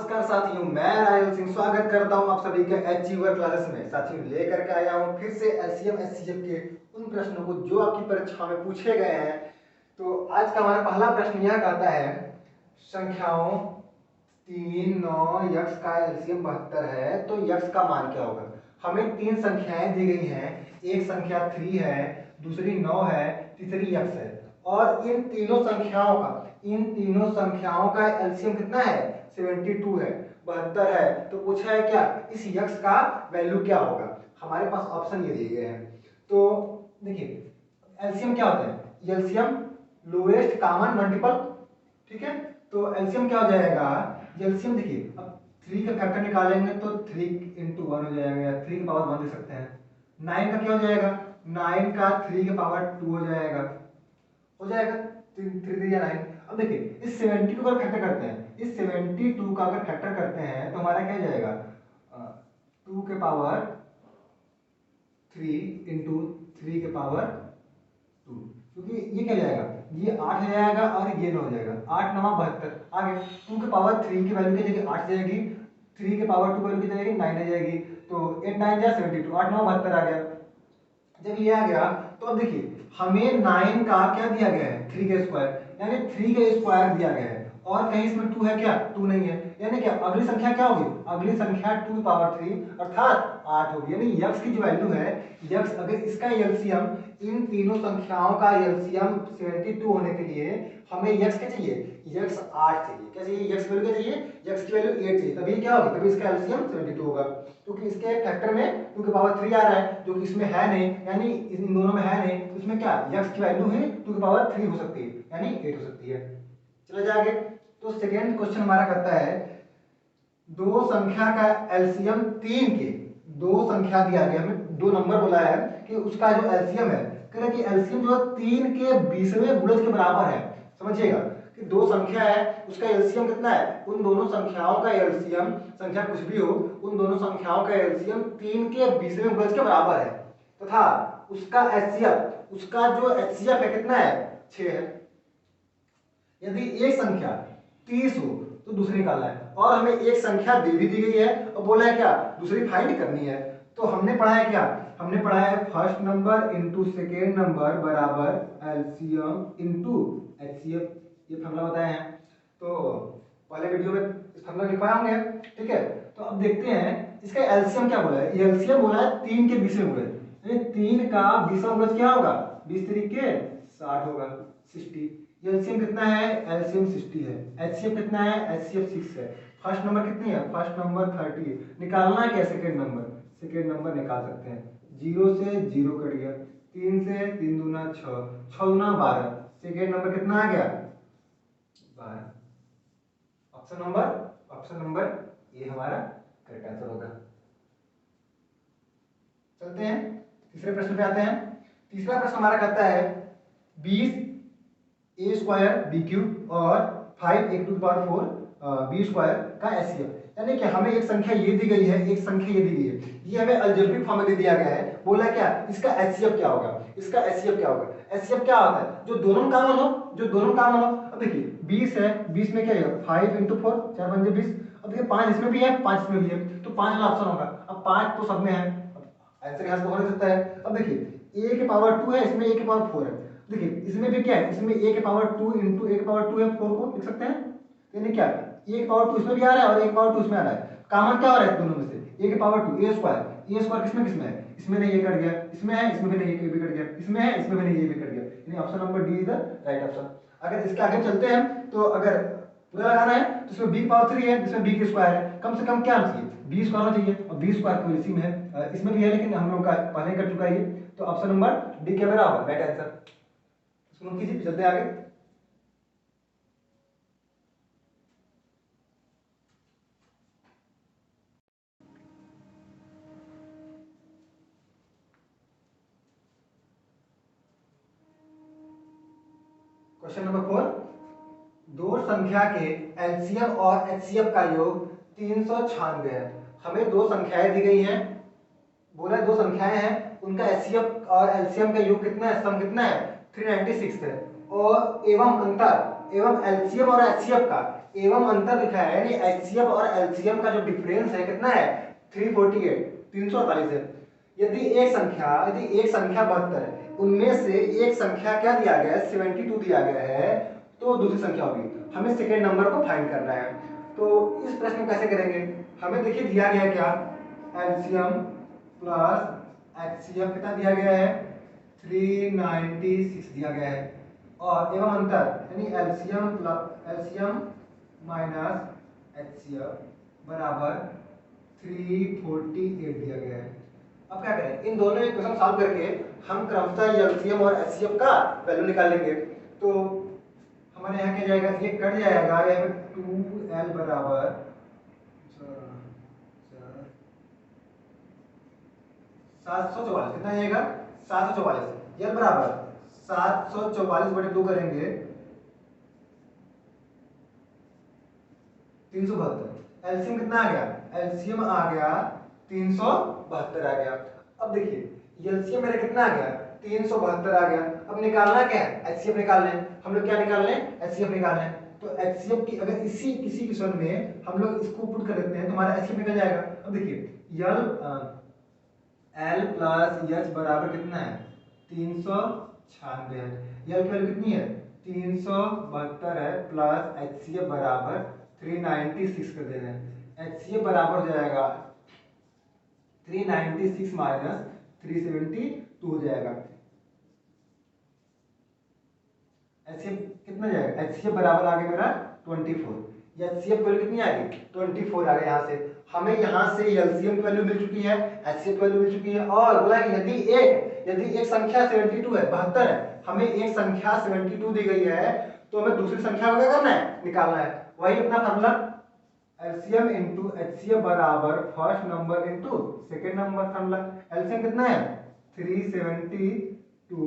नमस्कार साथियों, मैं राहुल सिंह स्वागत करता हूं आप सभी के अचीवर क्लासेस में। साथियों, लेकर के आया हूं फिर से एलसीएम एचसीएफ के उन प्रश्नों को जो आपकी परीक्षा में पूछे गए हैं। तो आज का हमारा पहला प्रश्न यह कहता है, संख्याओं 3, 9 यक्स का एलसीएम 72 है, तो यक्स का मान क्या होगा। हमें तीन संख्याएं दी गई हैं, एक संख्या 3 है, दूसरी 9 है, तीसरी यक्स है। और इन तीनों संख्याओं का एलसीएम कितना है, 72 है, 72 है। तो पूछा है क्या, इस यक्स का वैल्यू क्या होगा। हमारे पास ऑप्शन ये दिए गए हैं। तो देखिए एलसीएम क्या होता है, एलसीएम लोएस्ट कॉमन मल्टीपल, ठीक है। तो एलसीएम क्या हो जाएगा, एलसीएम देखिए अब 3 का फैक्टर निकालेंगे तो 3 into 1 हो जाएगा, 3 की पावर 1 दे सकते हैं। 9 का क्या हो जाएगा, 9 का 3 की पावर 2 हो जाएगा, 3 3 या 9। अब देखिए इस 72 का फैक्टर करते हैं, इस 72 का अगर फैक्टर करते हैं तो हमारा क्या जाएगा, 2 के पावर 3 इंटू 3 के पावर 2, क्योंकि ये क्या जाएगा, ये 8 हो जाएगा और ये 9 हो जाएगा, 8 9 72। आगे 2 के पावर 3 की वैल्यू की जगह 8 जाएगी, 3 के पावर 2 वैल्यू की जगह 9 आ जाएगी, तो 8 9 जा 72, 8 9 72 आ गया। जब ये आ गया तो अब देखिए हमें 9 का क्या दिया गया है, 3 का स्क्वायर, यानी 3 का स्क्वायर दिया गया है और कहीं इसमें 2 है क्या, 2 नहीं है, यानी क्या अगली संख्या क्या होगी, अगली संख्या 2 पावर 3 अर्थात 8 होगी। यानी यक्स की जो वैल्यू है, यक्स अगर इसका एलसीएम, इन तीनों संख्याओं का एलसीएम 72 होने के लिए हमें यक्स क्या चाहिए, यक्स 8 चाहिए। क्या चाहिए, यक्स वैल्यू क्या चाहिए, यक्स की वैल्यू 8 चाहिए, तभी क्या होगी, तभी इसका एलसीएम 72 होगा। क्योंकि इसके फैक्टर में 2 की पावर 3 आ रहा है, जो कि इसमें है नहीं, यानी इन दोनों में है नहीं, तो इसमें क्या यक्स की वैल्यू ही 2 की पावर 3 हो सकती है, यानी 8 हो सकती है। चले जाए आगे। तो सेकेंड क्वेश्चन हमारा करता है, दो संख्या का एलसीएम 3 के, दो संख्या दिया गया, हमें दो नंबर बोला है कि उसका जो एलसीएम है, कह रहा है कि एलसीएम जो 3 के 20वें गुणज के बराबर है। समझिएगा कि दो संख्या है, उसका एलसीएम कितना है, उन दोनों संख्याओं का एलसीएम, संख्या कुछ भी हो, उन दोनों संख्याओं का एलसीएम 3 के 20वें गुणज के बराबर है, तथा उसका एचसीएफ, उसका जो एचसीएफ है कितना है, 6 है। यदि एक संख्या 30 हो तो दूसरी निकालना है, और हमें एक संख्या दे भी दी गई है और बोला है क्या, दूसरी फाइंड करनी है। तो हमने पढ़ा है क्या, हमने पढ़ा है first number into second number बराबर एलसीएम इनटू एचसीएफ, ये फॉर्मूला बताए हैं। तो पहले वीडियो में इस फॉर्मूला लिखवाए होंगे, ठीक है। तो अब देखते हैं इसका एलसीएम क्या बोला है, एलसीएम बोला है 3 के 20वें गुणज, यानी 3 का 20वां गुणज क्या होगा, 20 तरीके 60 होगा, 60। एलसीएम कितना है, एलसीएम 60 है। एचसीएफ कितना है, एचसीएफ 6 है। फर्स्ट नंबर कितनी है, फर्स्ट नंबर 30 है। निकालना है क्या, सेकंड नंबर, सेकंड नंबर निकाल सकते हैं। 0 से 0 कट गया, 3 से 3 दूना 6, 6 दूना 12, सेकंड नंबर कितना आ गया, 12। ऑप्शन नंबर ये हमारा करेक्ट आंसर होगा। चलते हैं तीसरे प्रश्न पे आते हैं। तीसरा प्रश्न हमारा कहता है 20 ए स्क्वायर बी क्यूब और 5 a to the power 4 b square का एचसीएफ, यानी कि हमें एक संख्या ये दी गई है, एक संख्या ये दी गई है, ये हमें अलजेब्रिक फॉर्म में दे दिया गया है। बोला क्या, इसका एचसीएफ क्या होगा, इसका एचसीएफ क्या होगा। एचसीएफ क्या होता है, जो दोनों कॉमन हो, जो दोनों कॉमन हो। अब देखिए 20 है, 20 में क्या है, 5 इंटू 4, 4 पंजे 20। अब देखिए 5 इसमें भी है, 5 इसमें भी है, तो 5 वाला ऑप्शन होगा। अब 5 तो सब में है, आंसर यहाँ से हो नहीं सकता है। अब देखिए a के पावर 2 है, इसमें a के पावर 4 है। देखिए इसमें भी क्या है, इसमें a के पावर 2 इंटू a के पावर 2 है, 4 को लिख सकते हैं। यानी क्या, a के पावर 2 इसमें भी आ रहा है और a के पावर 2 इसमें आ रहा है। कॉमन क्या हो रहा है दोनों में से, a के पावर 2 a स्क्वायर, किसमें किसमें है, इसमें नहीं, ये कट गया, इसमें है, इसमें भी नहीं, ये भी कट गया, इसमें है, इसमें भी नहीं, ये भी कट गया। यानी option number D is the right option. अगर इसके आगे चलते हैं तो अगर पूरा लगाना है तो इसमें b की पावर 3 है, इसमें b की स्क्वायर है, कम से कम क्या आना चाहिए, b स्क्वायर होना चाहिए, और b स्क्वायर को इसी में है, इसमें भी है, लेकिन हम लोग का पहले ही कर चुका है ये। तो ऑप्शन नंबर डी क्या मेरा होगा राइट आंसर। इसको नोट कीजिए, चलते हैं आगे। क्वेश्चन नंबर 4, दो संख्या के एलसीएम और एचसीएफ का योग 396 है। हमें दो संख्याएं दी गई हैं, बोला दो संख्याएं हैं, उनका एचसीएफ और एलसीएम का योग कितना है, सम कितना है, 396 है। और एवं अंतर, एवं एलसीएम और एचसीएफ का एवं अंतर लिखा है, यानी एचसीएफ और एलसीएम का जो डिफरेंस है कितना है 348 348 है। यदि एक संख्या 72 है, उनमें से एक संख्या क्या दिया गया है 72 दिया गया है, तो दूसरी संख्या होगी, हमें सेकेंड नंबर को फाइंड करना है। तो इस प्रश्न को कैसे करेंगे, हमें देखिए दिया गया है क्या एलसीएम प्लस एचसीएफ कितना दिया गया है 396 दिया गया है, और एवं अंतर यानी एलसीएम माइनस एचसीएफ बराबर 348 दिया गया है। अब क्या करें, इन दोनों इक्वेशन सॉल्व करके हम क्रमशः एलसीएम और एचसीएफ का वैल्यू निकालेंगे। तो हमारे यहाँ क्या जाएगा, ये कट जाएगा, यहाँ पे 2l बराबर 744 कितना आएगा 744, यल बराबर 744/2 करेंगे 372। एलसीएम कितना आ गया, एलसीएम आ गया 372 आ गया। अब देखिए एलसीएम मेरा कितना आ गया 372 आ गया। अब निकालना क्या है, एचसीएफ निकालना है। हम लोग क्या निकालना है, एचसीएफ निकालना है। तो एचसीएफ की अगर किसी क्वेश्चन में हम लोग इसको पुट कर देते हैं तो हमारा एचसीएफ निकल जाएगा। अब देखिए एल प्लस एच बराबर कितना है 396 है, यल की वैल्यू कितनी है 372 है, प्लस एचसीएफ बराबर 396 कर देना है। एचसीएफ बराबर हो जाएगा 396 माइनस 372 हो जाएगा। एचसीएफ कितना जाएगा, एचसीएफ बराबर आ गया मेरा 24, एचसीएफ वैल्यू कितनी आ गई 24 आ गया। यहाँ से हमें यहाँ से एलसीएम की वैल्यू मिल चुकी है, एचसीएफ की वैल्यू मिल चुकी है, और बोला कि यदि एक संख्या 72 है 72 है, हमें एक संख्या 72 दी गई है, तो हमें दूसरी संख्या को क्या करना है, निकालना है। वही अपना फार्मूला एलसीएम इंटू एचसीएफ बराबर first number into second number. Formula LCM कितना है 372,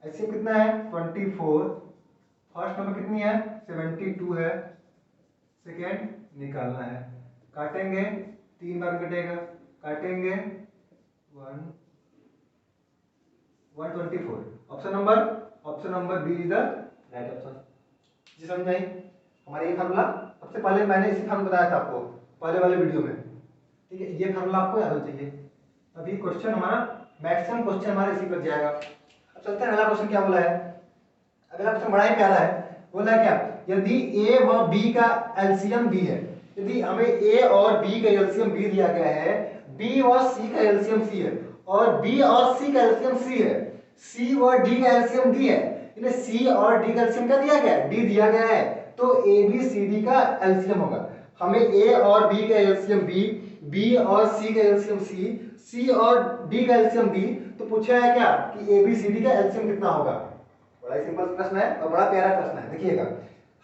एचसीएफ कितना है 24, फर्स्ट नंबर कितनी है 72 है, सेकेंड निकालना है। काटेंगे 3 बार कटेगा, काटेंगे 124। Option number b is the right option. जी समझ आई हमारा ये फार्मूला, सबसे पहले मैंने इसी फार्मूला बताया था आपको पहले वाले वीडियो में, ठीक है। ये फार्मूला आपको याद होना चाहिए। अभी क्वेश्चन हमारा मैक्सिमम क्वेश्चन हमारा इसी पर जाएगा। अब चलते हैं अगला क्वेश्चन क्या बोला है। अगला क्वेश्चन बड़ा ही प्यारा है, बोला है क्या, यदि ए व बी का एलसीएम बी है, यदि हमें ए और बी का एलसीएम बी दिया गया है, बी और सी का एलसीएम सी है, और बी और सी का एलसीएम सी है, सी और डी का एलसीएम डी है, इन्हें सी और डी का एलसीएम क्या दिया गया है, डी दिया गया है, तो ए बी सी डी का एलसीएम होगा। हमें ए और बी का एलसीएम बी, बी और सी का एलसीएम सी, सी और डी का एलसीएम डी, तो पूछा है क्या कि ए बी सी डी का एलसीएम कितना होगा। बड़ा सिंपल प्रश्न है और बड़ा प्यारा प्रश्न है। देखिएगा,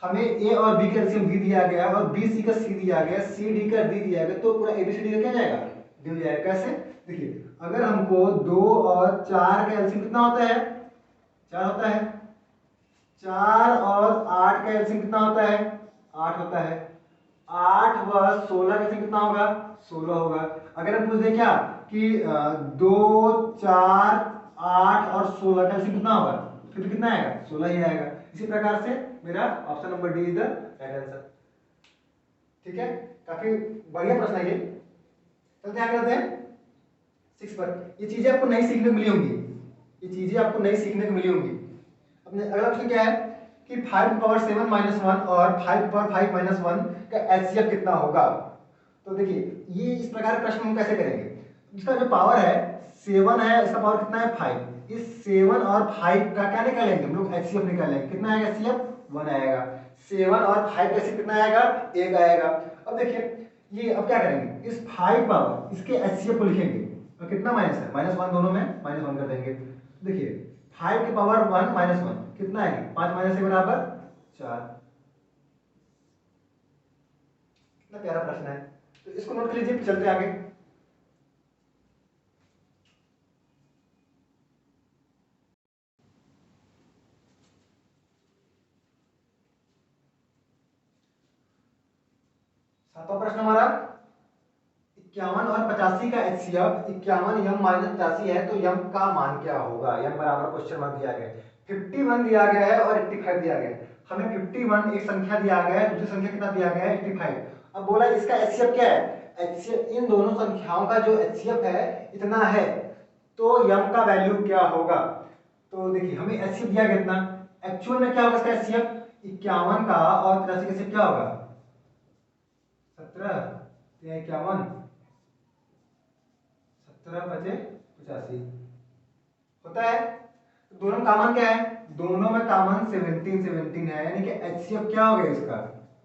हमें ए और बी का एलसीएम बी दिया गया और बी सी का सी दिया गया, सी डी का डी दिया गया, तो पूरा ए बी सी डी का क्या जाएगा, डी हो जाएगा। कैसे, देखिए अगर हमको 2 और 4 का एलसीएम कितना होता है, 4 होता है, 4 और 8 का एलसीएम कितना होता है, 8 होता है, 8 व 16 का एलसीएम कितना होगा, 16 होगा। अगर हम पूछ दें क्या कि 2, 4, 8 और 16 का एलसीएम कितना होगा, फिर भी कितना आएगा, 16 ही आएगा। इसी प्रकार से मेरा option number D is the right answer. ठीक है, काफी बढ़िया प्रश्न है ये। चलते आगे बढ़ते हैं 6 पर। ये चीजें आपको नई सीखने को मिली होंगी, ये चीजें आपको नई सीखने को मिली होंगी। अपने अगला क्वेश्चन क्या है कि 5⁻7 - 1 और 5⁻5 - 1 का एचसीएफ कितना होगा। तो देखिए ये इस प्रकार के प्रश्न हम कैसे करेंगे, इसका जो पावर है 7 है, इसका पावर कितना है 5, इस 7 और 5 का क्या निकालेंगे हम लोग, एचसीएफ निकालेंगे। कितना आएगा एचसीएफ, 1 आएगा। 7 और 5 का एचसीएफ कितना आएगा, 1 आएगा। अब देखिए ये अब क्या करेंगे, इस 5 पावर इसके एचसीएफ को लिखेंगे, तो कितना माइनस है, -1 दोनों में, -1 कर देंगे। देखिए 5 की पावर 1 -1 कितना आएगी, 5 - 1 बराबर 4। कितना प्यारा प्रश्न है, तो इसको नोट कर लीजिए। चलते आगे। सातवां प्रश्न हमारा 51 और 85 का एचसीएफ 51 यम माइनस 85 है, तो यम का मान क्या होगा। यम बराबर क्वेश्चन मार्क दिया गया है, 51 दिया गया है और 85 दिया गया है। हमें 51 एक संख्या दिया गया है, दूसरी संख्या कितना दिया गया है 85। अब बोला इसका एचसीएफ क्या है, एचसीएफ इन दोनों संख्याओं का जो एचसीएफ है इतना है, तो यम का वैल्यू क्या होगा। तो देखिए हमें एचसीएफ दिया गया कितना, एक्चुअल में क्या होगा इसका एचसीएफ 51 का और 83 का एचसीएफ क्या होगा 17 या 51, 17 5 85 होता है। तो दोनों कॉमन क्या है, दोनों में कॉमन 17 है, यानी कि एचसीएफ क्या हो गया इसका,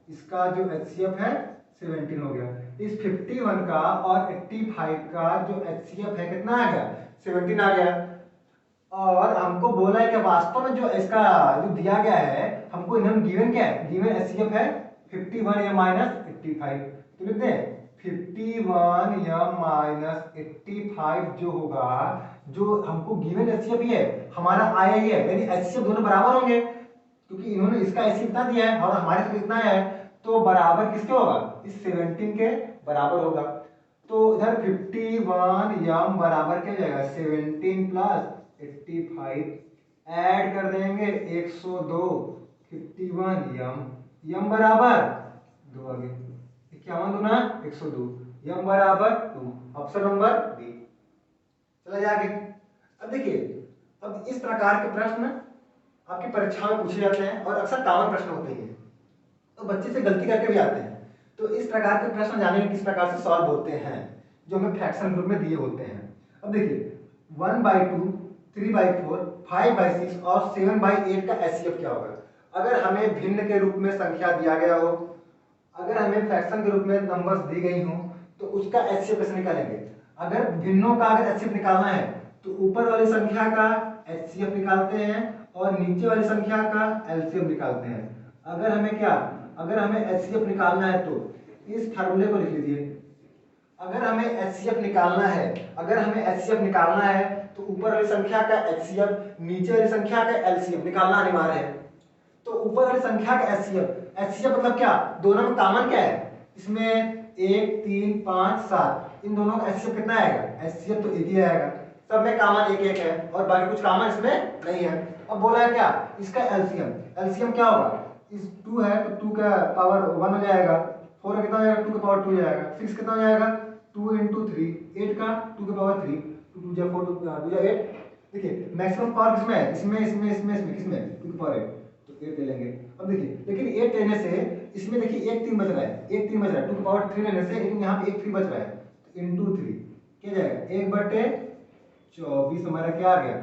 इसका जो एचसीएफ है 17 हो गया। इस 51 का और 85 का जो एचसीएफ है कितना आ गया 17 आ गया। और हमको बोला है कि वास्तव में जो इसका जो दिया गया है हमको इन्होंने गिवन क्या है, गिवन एचसीएफ है 51 या माइनस 85। तो लिखते हैं 51 या माइनस 85 जो होगा, जो हमको गिवन एचसीएफ ही है हमारा आया ही है, यानी एचसीएफ दोनों बराबर होंगे क्योंकि इन्होंने इसका एचसीएफ इतना दिया है और हमारे से इतना है, तो बराबर किसके होगा, इस 17 के बराबर होगा। तो इधर 51 यम बराबर क्या जाएगा 17 प्लस 85, ऐड कर देंगे 102, 51 यम बराबर 2 आ गए, 51 दूना 102, यम बराबर 2, ऑप्शन नंबर बी। चला जाके अब देखिए, अब इस प्रकार के प्रश्न आपकी परीक्षा में पूछे जाते हैं और अक्सर कॉमन प्रश्न होते हैं, तो बच्चे से गलती करके भी आते हैं। तो इस प्रकार के प्रश्न जानेंगे किस प्रकार से सॉल्व होते हैं जो हमें फ्रैक्शन ग्रुप में दिए होते हैं। अब देखिए 1/2, 3/4, 5/6 और 7/8 का एचसीएफ क्या होगा। अगर हमें भिन्न के रूप में संख्या दिया गया हो, अगर हमें फ्रैक्शन के रूप में नंबर्स दी गई हो, तो उसका एचसीएफ कैसे निकालेंगे। अगर भिन्नों का अगर एचसीएफ निकालना है तो ऊपर वाली संख्या का एचसीएफ निकालते हैं और नीचे वाली संख्या का एलसीएम निकालते हैं। अगर हमें क्या, अगर हमें एचसीएफ निकालना है तो इस फार्मूले को लिख लीजिए। अगर हमें एचसीएफ निकालना है, अगर हमें एचसीएफ निकालना है तो ऊपर वाली संख्या का एचसीएफ, नीचे वाली संख्या का एलसीएम निकालना अनिवार्य है। तो ऊपर वाली संख्या का एचसीएफ, एचसीएफ मतलब क्या, दोनों में कॉमन क्या है, इसमें 1 3 5 7 इन दोनों का एचसीएफ कितना आएगा, एचसीएफ तो एक ही आएगा, सब में कॉमन एक एक है और बाकी कुछ कॉमन इसमें नहीं है। अब बोला है क्या, इसका एलसीएम, एलसीएम क्या होगा, इस 2 है तो 2 का पावर 1 हो जाएगा, 4 कितना हो जाएगा 2 का पावर 2 हो जाएगा, 6 कितना हो जाएगा 2 × 3, 8 का 2 का पावर 3, 2 जा 4 2 जा 8। देखिए मैक्सिमम पावर किसमें है, इसमें किसमें 2 की पावर 8, तो 8 ले लेंगे। अब देखिए लेकिन 8 लेने से इसमें देखिए 1 3 बच रहा है, 1 3 बच रहा है, 2 की पावर 3 लेने से, लेकिन यहाँ पे 1 3 बच रहा है, तो × 3 क्या जाएगा 1/24 हमारा क्या आ गया।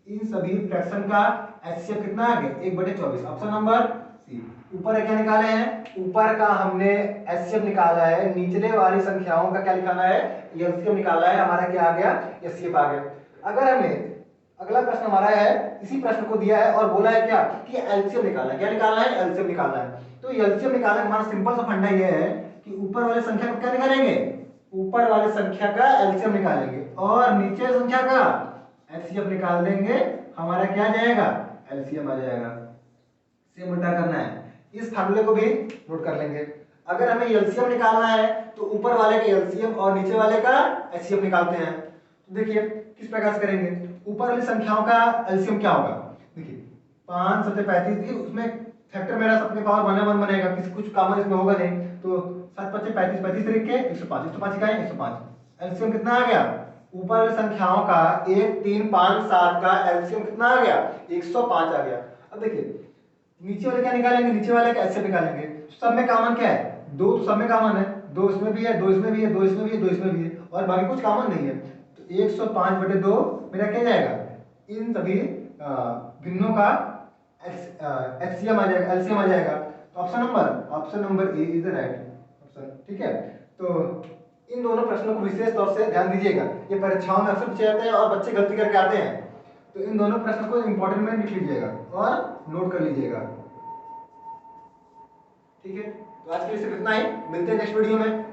इन सभी फ्रैक्शन का एचसीएफ कितना आ गया 1/24, ऑप्शन नंबर सी। ऊपर क्या निकाले हैं, ऊपर का हमने एचसीएफ निकाला है, निचले वाली संख्याओं का क्या निकालना है एलसीएम निकाला है, हमारा क्या आ गया एचसीएफ आ गया। अगर हमें अगला प्रश्न हमारा है, इसी प्रश्न को दिया है और बोला है क्या कि एलसीएम निकालना है, क्या निकालना है एलसीएम निकालना है। तो एलसीएम निकालना हमारा सिंपल सा फंडा ये है कि ऊपर वाले संख्या को क्या निकालेंगे, ऊपर वाले संख्या का एलसीएम निकालेंगे और नीचे संख्या का एचसीएफ निकाल देंगे, हमारा क्या जाएगा एलसीएम आ जाएगा। सेम उल्टा करना है, इस फार्मूले को भी नोट कर लेंगे। अगर हमें एलसीएम निकालना है तो ऊपर वाले का एलसीएम और नीचे वाले का एचसीएफ निकालते हैं। तो देखिए किस प्रकार से करेंगे, ऊपर वाली संख्याओं का एलसीएम क्या होगा, देखिए 5 7 35, देखिए उसमें फैक्टर मेरा सबके पावर 1 1 बनेगा, किसी कुछ कॉमन इसमें होगा नहीं, तो 7 5 35 35 तरीके 105, 105 का है 105। एलसीएम कितना आ गया, ऊपर वाली संख्याओं का 1 3 5 7 का एलसीएम कितना आ गया 105 आ गया। अब देखिए नीचे वाले क्या निकालेंगे, नीचे वाले का एचसीएफ निकालेंगे, सब में कॉमन क्या है 2, तो सब में कॉमन है, 2 इसमें भी है 2 इसमें भी है 2 इसमें भी है 2 इसमें भी है और बाकी कुछ कॉमन नहीं है, तो 105/2 मेरा क्या जाएगा, इन सभी भिन्नों का एचसीएम आ जाएगा, एलसीएम आ जाएगा। तो option number A is the right option, ठीक है। तो इन दोनों प्रश्नों को विशेष तौर से ध्यान दीजिएगा, ये परीक्षाओं में अक्सर पूछे जाते हैं और बच्चे गलती करके आते हैं, तो इन दोनों प्रश्नों को इंपॉर्टेंट में लिख लीजिएगा और नोट कर लीजिएगा, ठीक है। तो आज के लिए सिर्फ इतना ही, मिलते हैं नेक्स्ट वीडियो में।